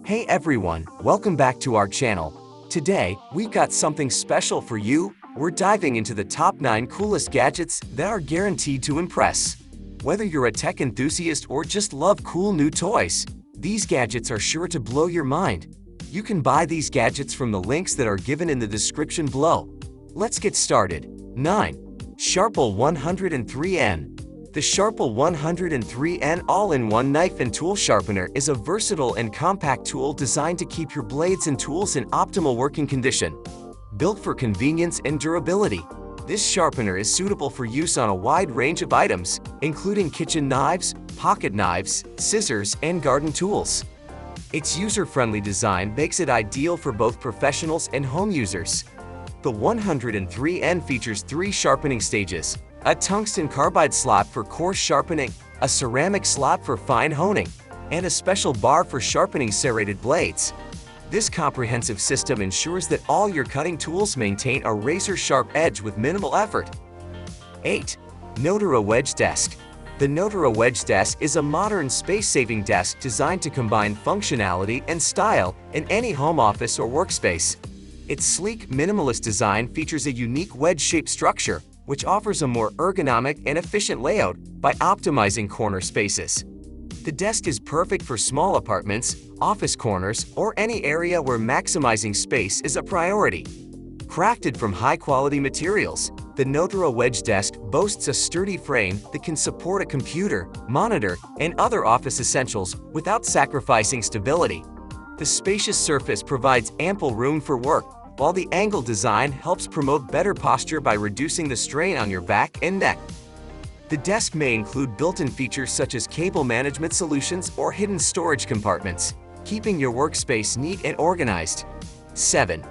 Hey everyone, welcome back to our channel. Today, we've got something special for you. We're diving into the top 9 coolest gadgets that are guaranteed to impress. Whether you're a tech enthusiast or just love cool new toys, these gadgets are sure to blow your mind. You can buy these gadgets from the links that are given in the description below. Let's get started. 9. Sharpel 103N. The Sharpel 103N all-in-one knife and tool sharpener is a versatile and compact tool designed to keep your blades and tools in optimal working condition. Built for convenience and durability, this sharpener is suitable for use on a wide range of items, including kitchen knives, pocket knives, scissors, and garden tools. Its user-friendly design makes it ideal for both professionals and home users. The 103N features 3 sharpening stages: a tungsten carbide slot for coarse sharpening, a ceramic slot for fine honing, and a special bar for sharpening serrated blades. This comprehensive system ensures that all your cutting tools maintain a razor-sharp edge with minimal effort. 8. Notera Wedge Desk. The Notera Wedge Desk is a modern space-saving desk designed to combine functionality and style in any home office or workspace. Its sleek, minimalist design features a unique wedge-shaped structure, which offers a more ergonomic and efficient layout by optimizing corner spaces. The desk is perfect for small apartments, office corners, or any area where maximizing space is a priority. Crafted from high-quality materials, the Notera Wedge Desk boasts a sturdy frame that can support a computer, monitor, and other office essentials without sacrificing stability. The spacious surface provides ample room for work, while the angle design helps promote better posture by reducing the strain on your back and neck. The desk may include built-in features such as cable management solutions or hidden storage compartments, keeping your workspace neat and organized. 7.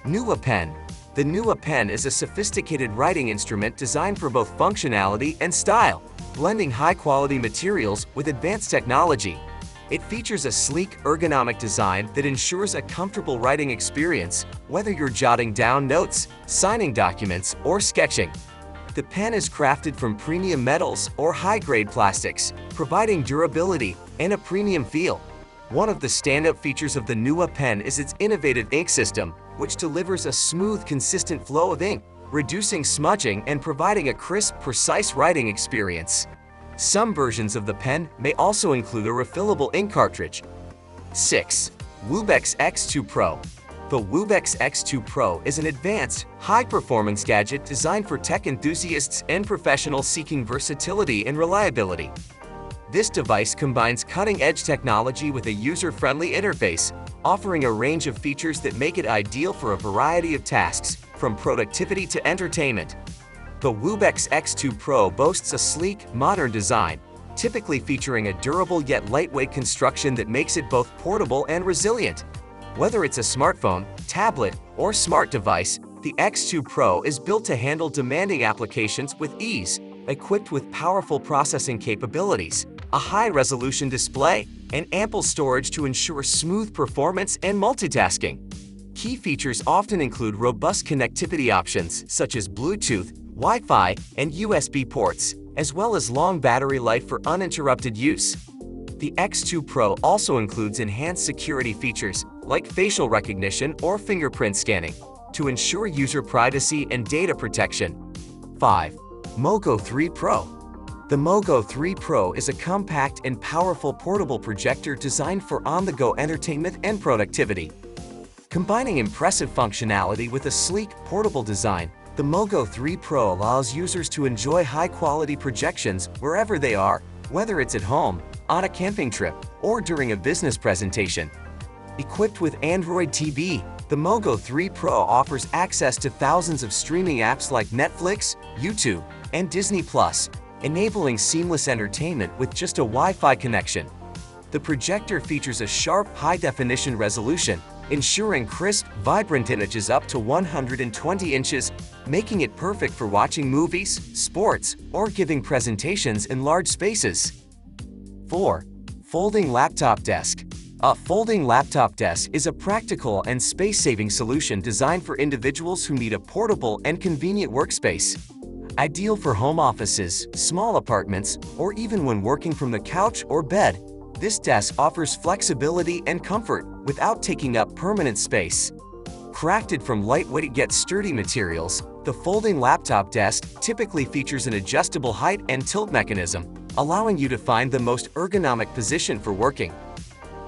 Nua Pen. The Nua Pen is a sophisticated writing instrument designed for both functionality and style, blending high-quality materials with advanced technology. It features a sleek, ergonomic design that ensures a comfortable writing experience, whether you're jotting down notes, signing documents, or sketching. The pen is crafted from premium metals or high-grade plastics, providing durability and a premium feel. One of the standout features of the Nua Pen is its innovative ink system, which delivers a smooth, consistent flow of ink, reducing smudging and providing a crisp, precise writing experience. Some versions of the pen may also include a refillable ink cartridge. 6. Woobex X2 Pro. The Woobex X2 Pro is an advanced, high-performance gadget designed for tech enthusiasts and professionals seeking versatility and reliability. This device combines cutting-edge technology with a user-friendly interface, offering a range of features that make it ideal for a variety of tasks, from productivity to entertainment. The Woobex X2 Pro boasts a sleek, modern design, typically featuring a durable yet lightweight construction that makes it both portable and resilient. Whether it's a smartphone, tablet, or smart device, the X2 Pro is built to handle demanding applications with ease, equipped with powerful processing capabilities, a high-resolution display, and ample storage to ensure smooth performance and multitasking. Key features often include robust connectivity options such as Bluetooth, Wi-Fi, and USB ports, as well as long battery life for uninterrupted use. The X2 Pro also includes enhanced security features like facial recognition or fingerprint scanning to ensure user privacy and data protection. 5. Mogo 3 Pro. The Mogo 3 Pro is a compact and powerful portable projector designed for on-the-go entertainment and productivity. Combining impressive functionality with a sleek, portable design, the Mogo 3 Pro allows users to enjoy high-quality projections wherever they are, whether it's at home, on a camping trip, or during a business presentation. Equipped with Android TV, the Mogo 3 Pro offers access to thousands of streaming apps like Netflix, YouTube, and Disney+, enabling seamless entertainment with just a Wi-Fi connection. The projector features a sharp, high-definition resolution, ensuring crisp, vibrant images up to 120 inches, making it perfect for watching movies, sports, or giving presentations in large spaces. 4. Folding Laptop Desk. A folding laptop desk is a practical and space-saving solution designed for individuals who need a portable and convenient workspace. Ideal for home offices, small apartments, or even when working from the couch or bed, This desk offers flexibility and comfort without taking up permanent space. Crafted from lightweight yet sturdy materials, the folding laptop desk typically features an adjustable height and tilt mechanism, allowing you to find the most ergonomic position for working.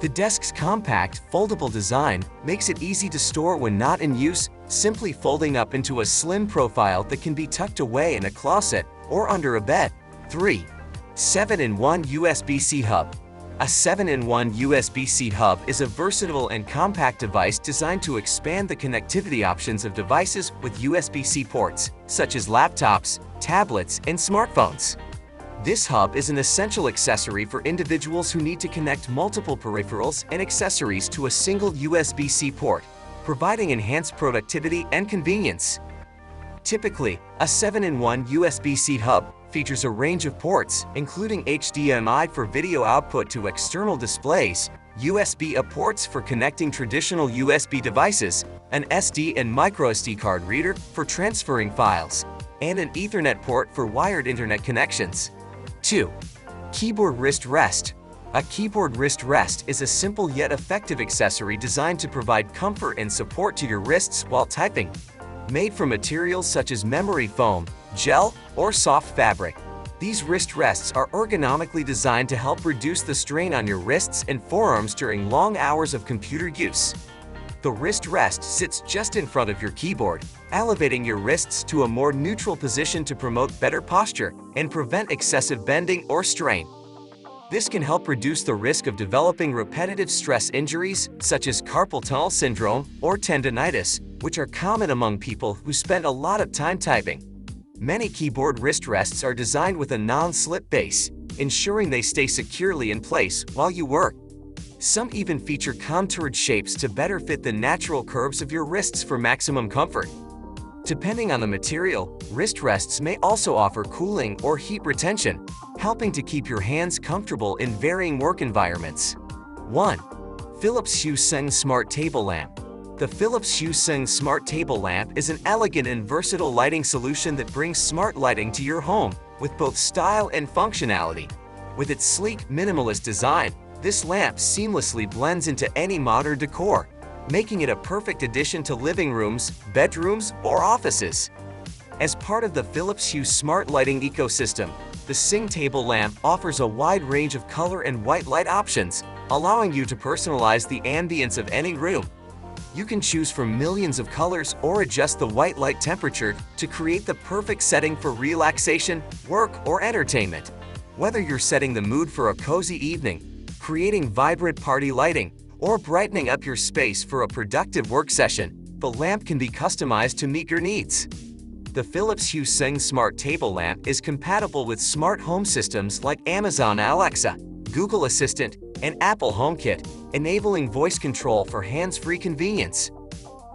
The desk's compact, foldable design makes it easy to store when not in use, simply folding up into a slim profile that can be tucked away in a closet or under a bed. 3. 7-in-1 USB-C hub. A 7-in-1 USB-C hub is a versatile and compact device designed to expand the connectivity options of devices with USB-C ports, such as laptops, tablets, and smartphones. This hub is an essential accessory for individuals who need to connect multiple peripherals and accessories to a single USB-C port, providing enhanced productivity and convenience. Typically, a 7-in-1 USB-C hub features a range of ports, including HDMI for video output to external displays, USB-A ports for connecting traditional USB devices, an SD and microSD card reader for transferring files, and an Ethernet port for wired internet connections. 2. Keyboard wrist rest. A keyboard wrist rest is a simple yet effective accessory designed to provide comfort and support to your wrists while typing. Made from materials such as memory foam, gel, or soft fabric, these wrist rests are ergonomically designed to help reduce the strain on your wrists and forearms during long hours of computer use. The wrist rest sits just in front of your keyboard, elevating your wrists to a more neutral position to promote better posture and prevent excessive bending or strain. This can help reduce the risk of developing repetitive stress injuries such as carpal tunnel syndrome or tendinitis, which are common among people who spend a lot of time typing. Many keyboard wrist rests are designed with a non-slip base, ensuring they stay securely in place while you work. Some even feature contoured shapes to better fit the natural curves of your wrists for maximum comfort. Depending on the material, wrist rests may also offer cooling or heat retention, helping to keep your hands comfortable in varying work environments. 1. Philips Hue Seng Smart Table Lamp. The Philips Hue Seng Smart Table Lamp is an elegant and versatile lighting solution that brings smart lighting to your home with both style and functionality. With its sleek, minimalist design, this lamp seamlessly blends into any modern decor, making it a perfect addition to living rooms, bedrooms, or offices. As part of the Philips Hue smart lighting ecosystem, the Seng Table Lamp offers a wide range of color and white light options, allowing you to personalize the ambience of any room. You can choose from millions of colors or adjust the white light temperature to create the perfect setting for relaxation, work, or entertainment. Whether you're setting the mood for a cozy evening, creating vibrant party lighting, or brightening up your space for a productive work session, the lamp can be customized to meet your needs. The Philips Hue Seng Smart Table Lamp is compatible with smart home systems like Amazon Alexa, Google Assistant, and Apple HomeKit, enabling voice control for hands-free convenience.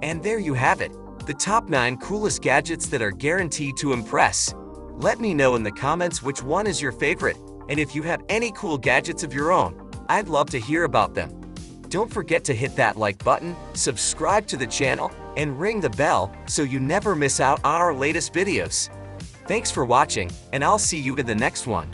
And there you have it, the top 9 coolest gadgets that are guaranteed to impress. Let me know in the comments which one is your favorite, and if you have any cool gadgets of your own, I'd love to hear about them. Don't forget to hit that like button, subscribe to the channel, and ring the bell so you never miss out on our latest videos. Thanks for watching, and I'll see you in the next one.